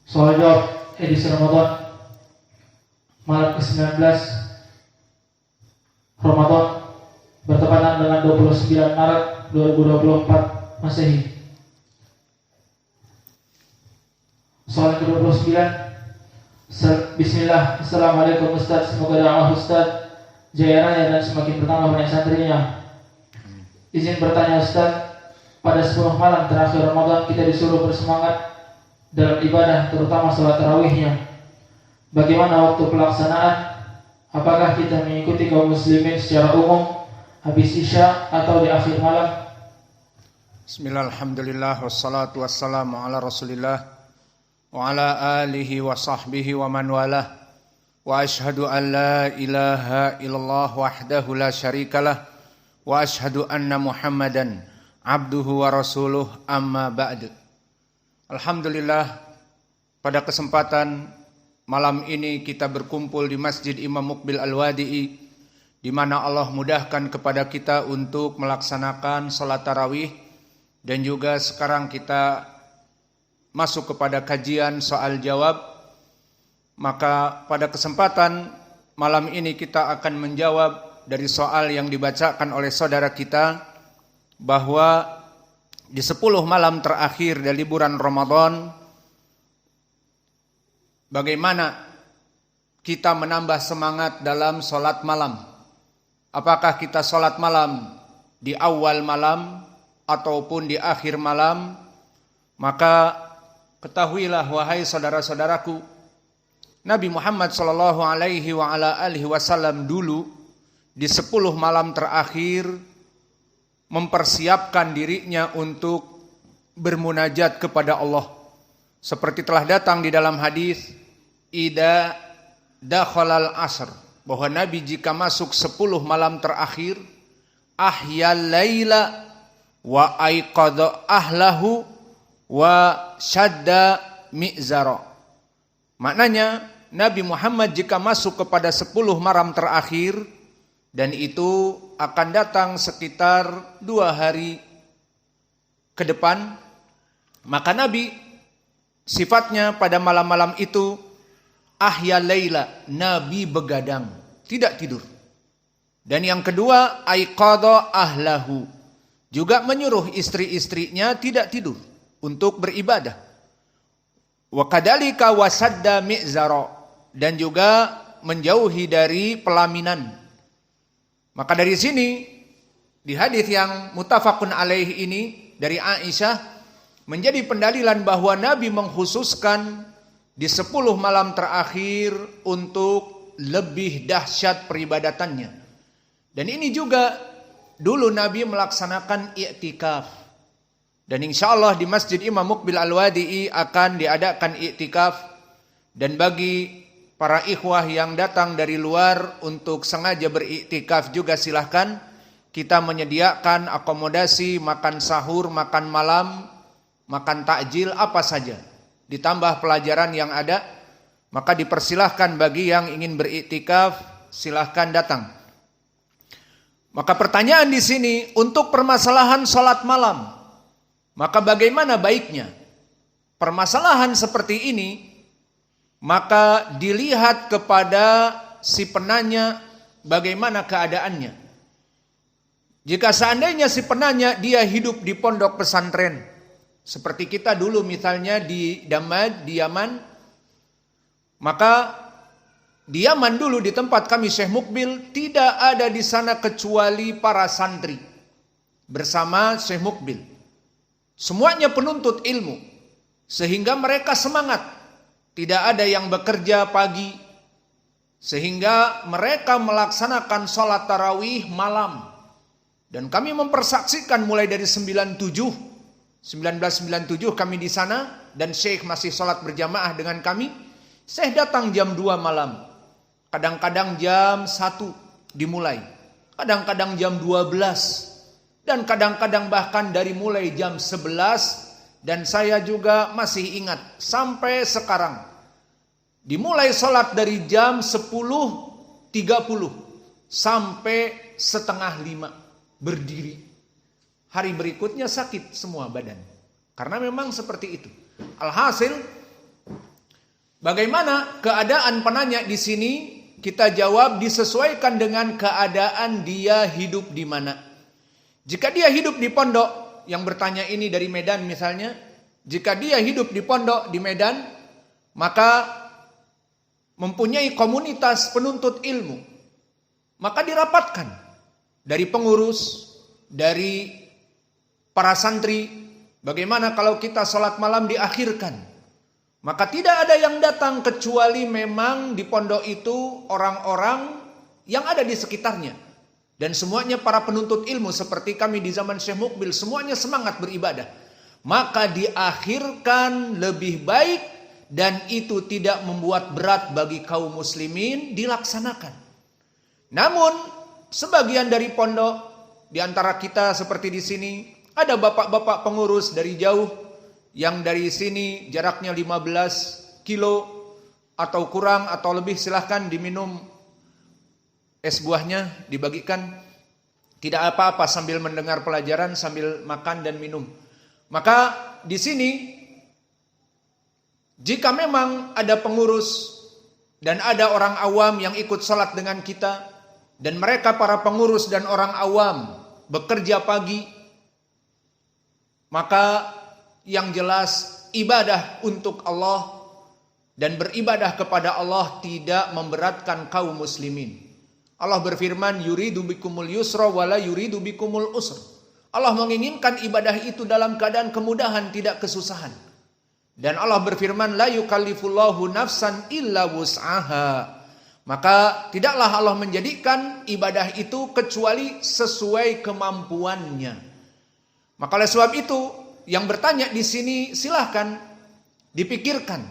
Soal jawab edisi Ramadan malam ke-19 Ramadan bertepatan dengan 29 Maret 2024 Masehi. Soal ke-29. Bismillah. Assalamualaikum Ustaz. Semoga dakwah Ustaz jaya raya dan semakin bertambah banyak santrinya. Izin bertanya Ustaz, pada 10 malam terakhir Ramadan kita disuruh bersemangat dalam ibadah, terutama sholat tarawihnya. Bagaimana waktu pelaksanaan? Apakah kita mengikuti kaum muslimin secara umum habis isya atau di akhir malam? Bismillah, alhamdulillah, wassalatu wassalamu ala rasulillah wa ala alihi wa sahbihi wa man walah. Wa ashhadu an la ilaha illallah wahdahu la syarikalah wa ashhadu anna Muhammadan abduhu wa rasuluh, amma ba'd. Alhamdulillah, pada kesempatan malam ini kita berkumpul di Masjid Imam Muqbil Al-Wadi'i, di mana Allah mudahkan kepada kita untuk melaksanakan salat tarawih, dan juga sekarang kita masuk kepada kajian soal jawab. Maka pada kesempatan malam ini kita akan menjawab dari soal yang dibacakan oleh saudara kita, bahwa di 10 malam terakhir dari bulan Ramadan, bagaimana kita menambah semangat dalam sholat malam. Apakah kita sholat malam di awal malam ataupun di akhir malam? Maka ketahuilah wahai saudara-saudaraku, Nabi Muhammad SAW dulu di 10 malam terakhir mempersiapkan dirinya untuk bermunajat kepada Allah. Seperti telah datang di dalam hadis Ida dakhalal asr, bahwa Nabi jika masuk 10 malam terakhir, ahyal laila wa aiqadha ahlahu wa syadda mi'zara. Maknanya Nabi Muhammad jika masuk kepada 10 malam terakhir, dan itu akan datang sekitar 2 hari ke depan, maka Nabi sifatnya pada malam-malam itu ahya laila, Nabi begadang, tidak tidur. Dan yang kedua, aiqadha ahlahu, juga menyuruh istri-istrinya tidak tidur untuk beribadah. Wa kadzalika wasadda mi'zara, dan juga menjauhi dari pelaminan. Maka dari sini di hadis yang muttafaqun alaih ini dari Aisyah menjadi pendalilan bahwa Nabi mengkhususkan di 10 malam terakhir untuk lebih dahsyat peribadatannya. Dan ini juga dulu Nabi melaksanakan i'tikaf. Dan insyaallah di Masjid Imam Muqbil Al-Wadi'i akan diadakan i'tikaf. Dan bagi para ikhwah yang datang dari luar untuk sengaja beriktikaf juga silahkan. Kita menyediakan akomodasi, makan sahur, makan malam, makan takjil, apa saja. Ditambah pelajaran yang ada, maka dipersilahkan bagi yang ingin beriktikaf, silahkan datang. Maka pertanyaan di sini untuk permasalahan sholat malam, maka bagaimana baiknya? Permasalahan seperti ini maka dilihat kepada si penanya bagaimana keadaannya. Jika seandainya si penanya dia hidup di pondok pesantren, seperti kita dulu misalnya di Damad, di Yaman, maka di Yaman dulu di tempat kami Syekh Mukbil tidak ada di sana kecuali para santri bersama Syekh Mukbil. Semuanya penuntut ilmu, sehingga mereka semangat. Tidak ada yang bekerja pagi, sehingga mereka melaksanakan sholat tarawih malam. Dan kami mempersaksikan mulai dari 1997 kami di sana, dan Syekh masih sholat berjamaah dengan kami. Syekh datang jam 2 malam, kadang-kadang jam 1 dimulai, kadang-kadang jam 12, dan kadang-kadang bahkan dari mulai jam 11. Dan saya juga masih ingat sampai sekarang, dimulai sholat dari jam 10.30 sampai setengah 5 berdiri. Hari berikutnya sakit semua badan, karena memang seperti itu. Alhasil Bagaimana keadaan penanya di sini? Kita jawab disesuaikan dengan keadaan dia hidup di mana. Jika dia hidup di pondok, yang bertanya ini dari Medan misalnya, jika dia hidup di pondok di Medan, maka mempunyai komunitas penuntut ilmu, maka dirapatkan dari pengurus, dari para santri. Bagaimana kalau kita sholat malam diakhirkan? Maka tidak ada yang datang kecuali memang di pondok itu orang-orang yang ada di sekitarnya. Dan semuanya para penuntut ilmu seperti kami di zaman Syekh Mukbil, semuanya semangat beribadah. Maka diakhirkan lebih baik dan itu tidak membuat berat bagi kaum muslimin dilaksanakan. Namun sebagian dari pondok di antara kita seperti di sini ada bapak-bapak pengurus dari jauh yang dari sini jaraknya 15 kilo atau kurang atau lebih, silahkan diminum es buahnya, dibagikan. Tidak apa-apa sambil mendengar pelajaran, sambil makan dan minum. Maka di sini jika memang ada pengurus dan ada orang awam yang ikut sholat dengan kita, dan mereka para pengurus dan orang awam bekerja pagi, maka yang jelas ibadah untuk Allah dan beribadah kepada Allah tidak memberatkan kaum muslimin. Allah berfirman, yuridu bikumul yusra wala yuridu bikumul usra. Allah menginginkan ibadah itu dalam keadaan kemudahan, tidak kesusahan. Dan Allah berfirman, la yukallifullahu nafsan illa wus'aha. Maka tidaklah Allah menjadikan ibadah itu kecuali sesuai kemampuannya. Maka oleh sebab itu, yang bertanya di sini silahkan dipikirkan,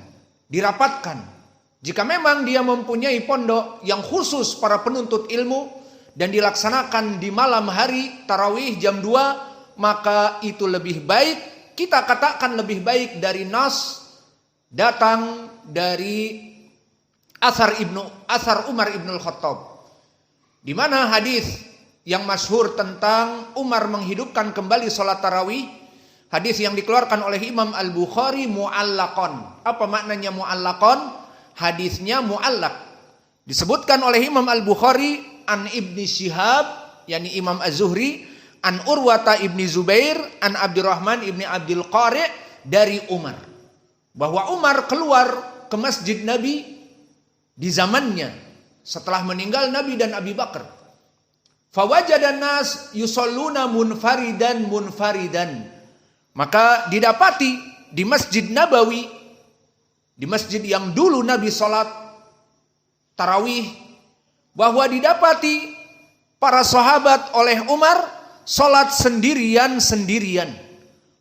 dirapatkan. Jika memang dia mempunyai pondok yang khusus para penuntut ilmu dan dilaksanakan di malam hari tarawih jam 2, maka itu lebih baik. Kita katakan lebih baik dari nas datang dari Athar Umar ibnul Khattab, di mana hadis yang masyhur tentang Umar menghidupkan kembali sholat tarawih. Hadis yang dikeluarkan oleh Imam Al-Bukhari mu'allaqon. Apa maknanya mu'allaqon? Hadisnya mu'allaq. Disebutkan oleh Imam Al-Bukhari an Ibni Syihab, yakni Imam Az-Zuhri, an Urwata Ibni Zubair, an Abdurrahman Ibni Abdul Qari' dari Umar. Bahwa Umar keluar ke masjid Nabi di zamannya setelah meninggal Nabi dan Abi Bakar. Fawajadan nas yusalluna munfaridan. Maka didapati di Masjid Nabawi, di masjid yang dulu Nabi sholat tarawih, bahwa didapati para sahabat oleh Umar sholat sendirian.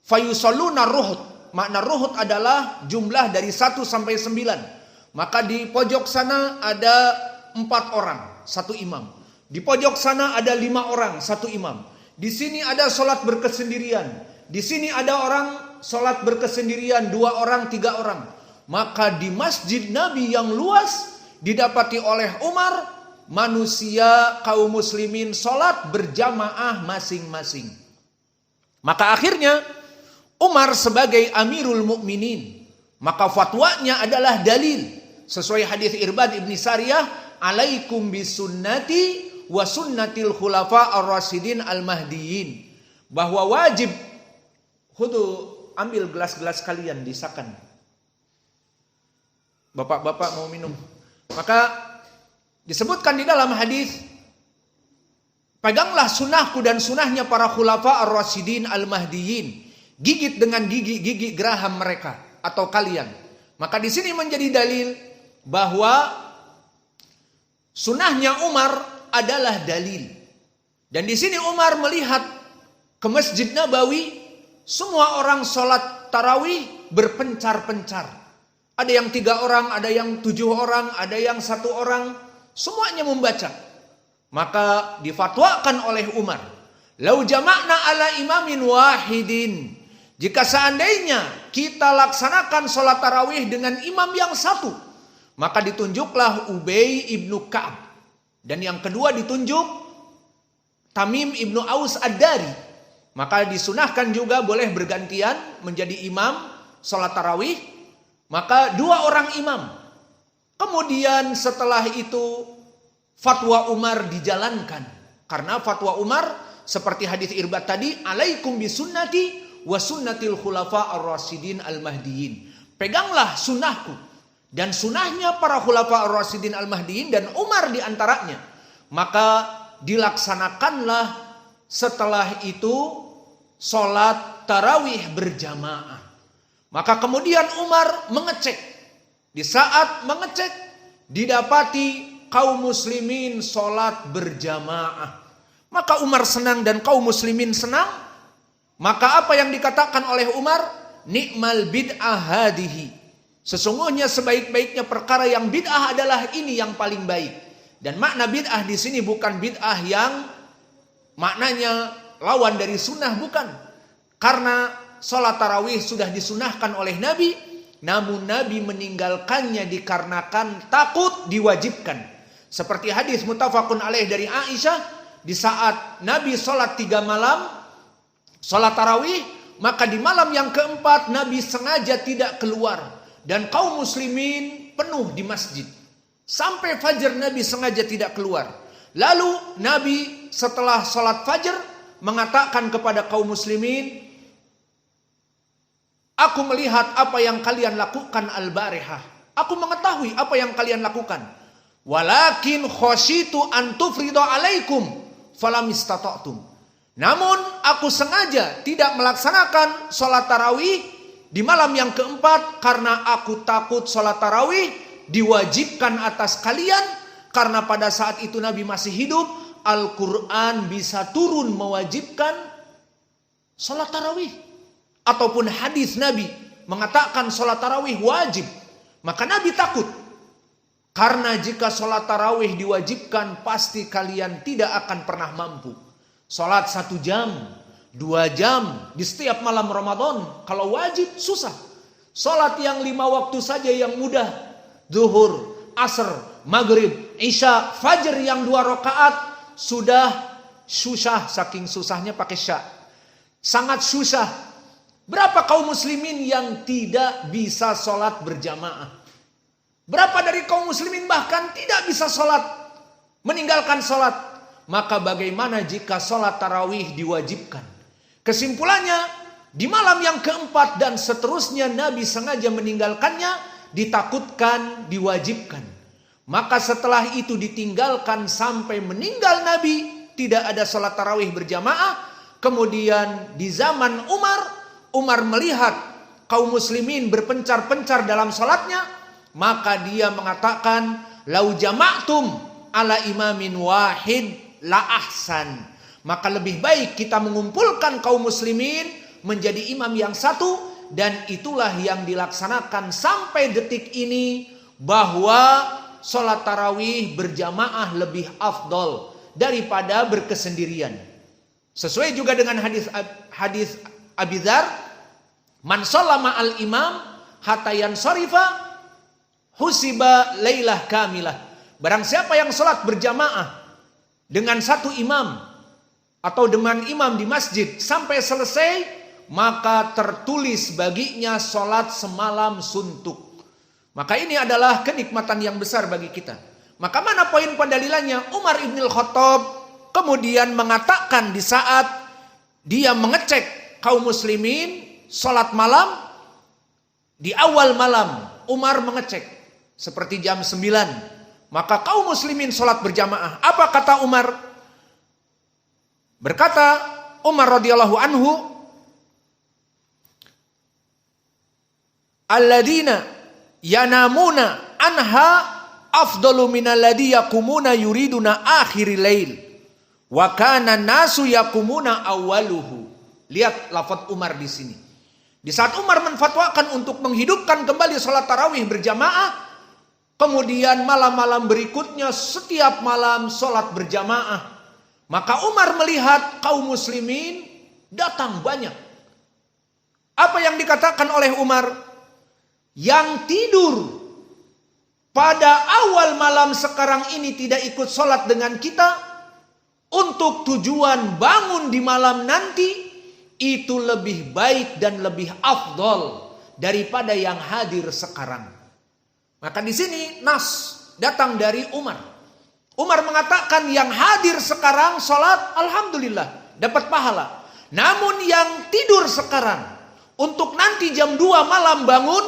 Fayusalluna ruhut. Makna ruhut adalah jumlah dari 1 sampai 9. Maka di pojok sana ada 4 orang, 1 imam. Di pojok sana ada 5 orang, 1 imam. Di sini ada sholat berkesendirian. Di sini ada orang sholat berkesendirian, 2 orang, 3 orang. Maka di masjid Nabi yang luas didapati oleh Umar manusia kaum muslimin sholat berjamaah masing-masing. Maka akhirnya Umar sebagai Amirul Mukminin, maka fatwanya adalah dalil sesuai hadis Irbad ibni Sariyah, alaikum bisunnati wa sunnatil khulafa ar-rasyidin al-mahdiyyin, bahwa wajib ambil gelas-gelas kalian disakan. Bapak-bapak mau minum. Maka disebutkan di dalam hadis, peganglah sunnahku dan sunnahnya para khulafa ar-rasyidin al-mahdiyyin. Gigit dengan gigi geraham mereka atau kalian. Maka di sini menjadi dalil bahwa sunnahnya Umar adalah dalil. Dan di sini Umar melihat ke Masjid Nabawi, semua orang sholat tarawih berpencar-pencar. Ada yang 3 orang, ada yang 7 orang, ada yang 1 orang. Semuanya membaca. Maka difatwakan oleh Umar, lau jama'na ala imamin wahidin. Jika seandainya kita laksanakan sholat tarawih dengan imam yang 1, maka ditunjuklah Ubay ibnu Ka'ab. Dan yang kedua ditunjuk Tamim ibnu Aus ad-Dari. Maka disunahkan juga boleh bergantian menjadi imam sholat tarawih. Maka 2 orang imam. Kemudian setelah itu fatwa Umar dijalankan. Karena fatwa Umar seperti hadis Irbad tadi, alaikum bisunnati wa sunnatil khulafa ar-rasyidin al-mahdiyyin. Peganglah sunnahku dan sunnahnya para khulafa ar-rasyidin al-mahdiyyin dan Umar diantaranya. Maka dilaksanakanlah setelah itu sholat tarawih berjamaah. Maka kemudian Umar mengecek. Di saat mengecek didapati kaum muslimin sholat berjamaah. Maka Umar senang dan kaum muslimin senang. Maka apa yang dikatakan oleh Umar? Ni'mal bid'ah hadihi. Sesungguhnya sebaik-baiknya perkara yang bid'ah adalah ini yang paling baik. Dan makna bid'ah di sini bukan bid'ah yang maknanya lawan dari sunnah, bukan. Karena sholat tarawih sudah disunahkan oleh Nabi, namun Nabi meninggalkannya dikarenakan takut diwajibkan. Seperti hadis muttafaqun alaih dari Aisyah, di saat Nabi sholat 3 malam, sholat tarawih, maka di malam yang keempat Nabi sengaja tidak keluar dan kaum muslimin penuh di masjid. Sampai fajar Nabi sengaja tidak keluar. Lalu Nabi setelah sholat fajar mengatakan kepada kaum muslimin, aku melihat apa yang kalian lakukan al-barihah. Aku mengetahui apa yang kalian lakukan. Walakin khosyitu an tufridu alaikum falam istata'tum. Namun aku sengaja tidak melaksanakan sholat tarawih di malam yang keempat karena aku takut sholat tarawih diwajibkan atas kalian. Karena pada saat itu Nabi masih hidup, Al-Quran bisa turun mewajibkan sholat tarawih. Ataupun hadis Nabi mengatakan sholat tarawih wajib. Maka Nabi takut. Karena jika sholat tarawih diwajibkan, pasti kalian tidak akan pernah mampu. Sholat 1 jam, 2 jam di setiap malam Ramadan. Kalau wajib susah. Sholat yang 5 waktu saja yang mudah. Zuhur, asr, maghrib, isya, fajar yang 2 rakaat sudah susah. Saking susahnya pakai sya. Sangat susah. Berapa kaum muslimin yang tidak bisa sholat berjamaah? Berapa dari kaum muslimin bahkan tidak bisa sholat, meninggalkan sholat? Maka bagaimana jika sholat tarawih diwajibkan? Kesimpulannya, di malam yang keempat dan seterusnya Nabi sengaja meninggalkannya, ditakutkan diwajibkan. Maka setelah itu ditinggalkan sampai meninggal Nabi, tidak ada sholat tarawih berjamaah. Kemudian di zaman Umar melihat kaum muslimin berpencar-pencar dalam sholatnya, maka dia mengatakan, lau jama'tum ala imamin wahid la ahsan. Maka lebih baik kita mengumpulkan kaum muslimin menjadi imam yang satu. Dan itulah yang dilaksanakan sampai detik ini, bahwa sholat tarawih berjamaah lebih afdol daripada berkesendirian. Sesuai juga dengan hadis Abi Dzar, man shallama al imam hatta yansarifa husiba lailah kamilah. Barang siapa yang sholat berjamaah dengan 1 imam atau dengan imam di masjid sampai selesai, maka tertulis baginya sholat semalam suntuk. Maka ini adalah kenikmatan yang besar bagi kita. Maka mana poin pendalilannya? Umar ibn al-Khattab kemudian mengatakan di saat dia mengecek kaum muslimin sholat malam, di awal malam Umar mengecek seperti jam 9. Maka kaum muslimin sholat berjamaah. Apa kata Umar? Berkata Umar radhiyallahu anhu, alladzina yanamuna anha afdalu minalladzi yakumuna yuriduna akhiril lail wa kana nasu yakumuna awwaluhu. Lihat lafaz Umar di sini. Di saat Umar menfatwakan untuk menghidupkan kembali sholat tarawih berjamaah, kemudian malam-malam berikutnya setiap malam sholat berjamaah, maka Umar melihat kaum muslimin datang banyak. Apa yang dikatakan oleh Umar? Yang tidur pada awal malam sekarang ini tidak ikut sholat dengan kita, untuk tujuan bangun di malam nanti, itu lebih baik dan lebih afdol daripada yang hadir sekarang. Maka di sini nas datang dari Umar. Umar mengatakan yang hadir sekarang sholat alhamdulillah dapat pahala. Namun yang tidur sekarang untuk nanti jam 2 malam bangun,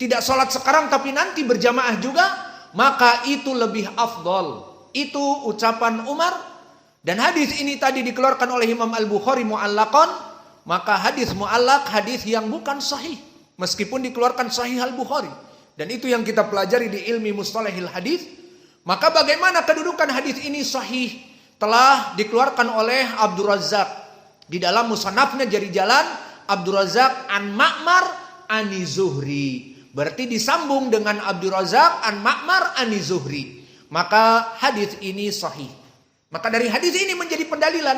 tidak sholat sekarang tapi nanti berjamaah juga, maka itu lebih afdol. Itu ucapan Umar. Dan hadis ini tadi dikeluarkan oleh Imam Al-Bukhari mu'allaqan. Maka hadis mu'allaq hadis yang bukan sahih, meskipun dikeluarkan sahih Al-Bukhari. Dan itu yang kita pelajari di ilmi mustalahil hadis. Maka bagaimana kedudukan hadis ini sahih? Telah dikeluarkan oleh Abdul Razzaq di dalam musannafnya Jari Jalan. Abdul Razzaq an Ma'mar ani Zuhri. Berarti disambung dengan Abdul Razzaq an Ma'mar ani Zuhri. Maka hadis ini sahih. Maka dari hadis ini menjadi pendalilan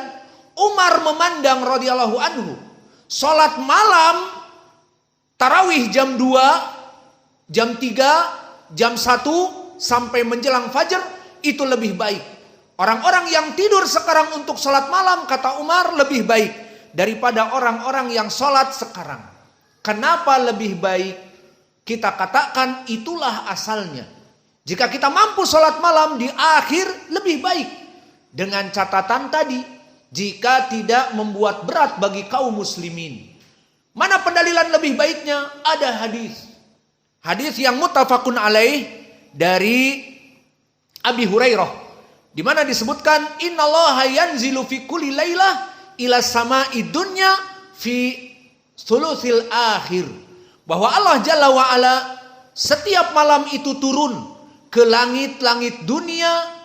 Umar memandang radhiyallahu anhu salat malam tarawih jam 2, jam 3, jam 1 sampai menjelang fajar itu lebih baik. Orang-orang yang tidur sekarang untuk salat malam, kata Umar, lebih baik daripada orang-orang yang salat sekarang. Kenapa lebih baik? Kita katakan itulah asalnya. Jika kita mampu salat malam di akhir lebih baik. Dengan catatan tadi, jika tidak membuat berat bagi kaum muslimin. Mana pendalilan lebih baiknya? Ada hadis. Hadis yang muttafaqun alaih dari Abi Hurairah, di mana disebutkan innallaha yanzilu fi kulli lailah ila sama'i dunya fi thulutsil akhir. Bahwa Allah Jalla wa Ala setiap malam itu turun ke langit-langit dunia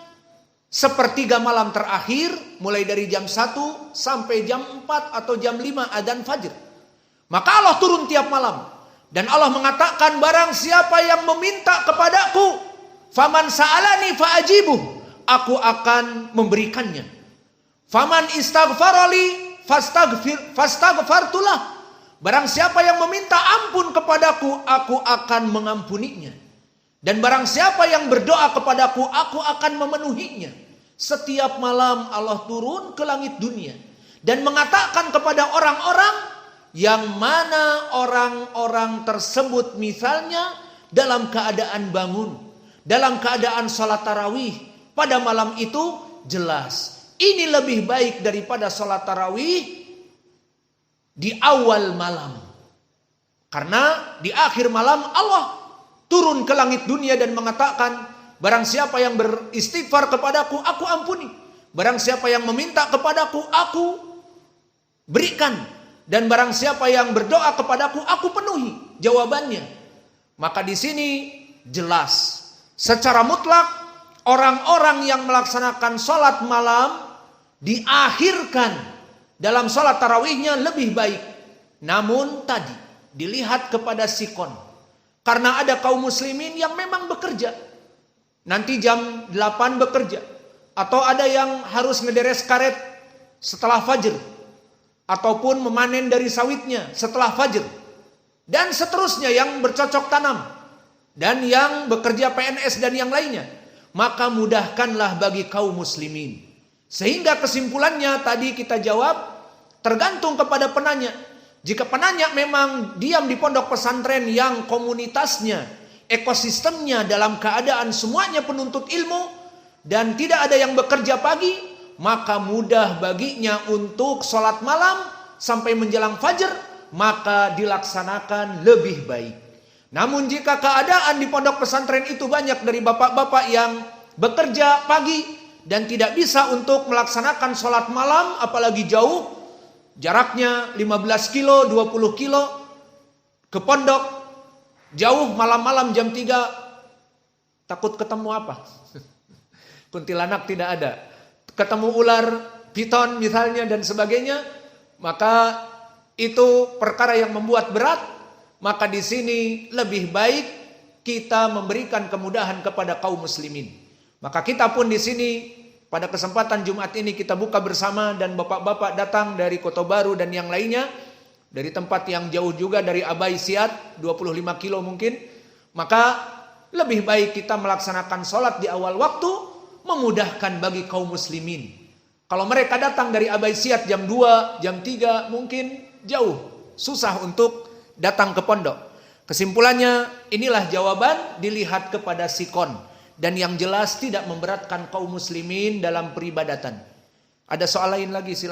sepertiga malam terakhir, mulai dari jam 1 sampai jam 4 atau jam 5 adzan fajr. Maka Allah turun tiap malam. Dan Allah mengatakan, barang siapa yang meminta kepadaku, faman sa'alani fa'ajibuh, aku akan memberikannya. Faman istaghfarali fastaghfartulah, barang siapa yang meminta ampun kepadaku, aku akan mengampuninya. Dan barang siapa yang berdoa kepadaku, aku akan memenuhinya. Setiap malam Allah turun ke langit dunia dan mengatakan kepada orang-orang, yang mana orang-orang tersebut misalnya dalam keadaan bangun, dalam keadaan salat tarawih pada malam itu, jelas ini lebih baik daripada salat tarawih di awal malam. Karena di akhir malam Allah turun ke langit dunia dan mengatakan, barang siapa yang beristighfar kepadaku, aku ampuni. Barang siapa yang meminta kepadaku, aku berikan. Dan barang siapa yang berdoa kepadaku, aku penuhi jawabannya. Maka di sini jelas secara mutlak orang-orang yang melaksanakan sholat malam diakhirkan dalam sholat tarawihnya lebih baik. Namun tadi dilihat kepada sikon. Karena ada kaum muslimin yang memang bekerja. Nanti jam 8 bekerja. Atau ada yang harus ngederes karet setelah fajr. Ataupun memanen dari sawitnya setelah fajr. Dan seterusnya yang bercocok tanam. Dan yang bekerja PNS dan yang lainnya. Maka mudahkanlah bagi kaum muslimin. Sehingga kesimpulannya tadi kita jawab, tergantung kepada penanya. Jika penanya memang diam di pondok pesantren yang komunitasnya, ekosistemnya dalam keadaan semuanya penuntut ilmu dan tidak ada yang bekerja pagi, maka mudah baginya untuk sholat malam sampai menjelang fajar, maka dilaksanakan lebih baik. Namun jika keadaan di pondok pesantren itu banyak dari bapak-bapak yang bekerja pagi dan tidak bisa untuk melaksanakan sholat malam, apalagi jauh, jaraknya 15 kilo, 20 kilo ke pondok, jauh malam-malam jam 3, takut ketemu apa? Kuntilanak tidak ada. Ketemu ular, piton misalnya dan sebagainya, maka itu perkara yang membuat berat. Maka di sini lebih baik kita memberikan kemudahan kepada kaum muslimin. Maka kita pun di sini pada kesempatan Jumat ini kita buka bersama dan bapak-bapak datang dari Kota Baru dan yang lainnya, dari tempat yang jauh juga, dari Abai Siat 25 kilo mungkin. Maka lebih baik kita melaksanakan sholat di awal waktu, memudahkan bagi kaum muslimin. Kalau mereka datang dari Abai Siat jam 2, jam 3 mungkin jauh, susah untuk datang ke pondok. Kesimpulannya, inilah jawaban dilihat kepada sikon. Dan yang jelas tidak memberatkan kaum muslimin dalam peribadatan. Ada soal lain lagi, silakan.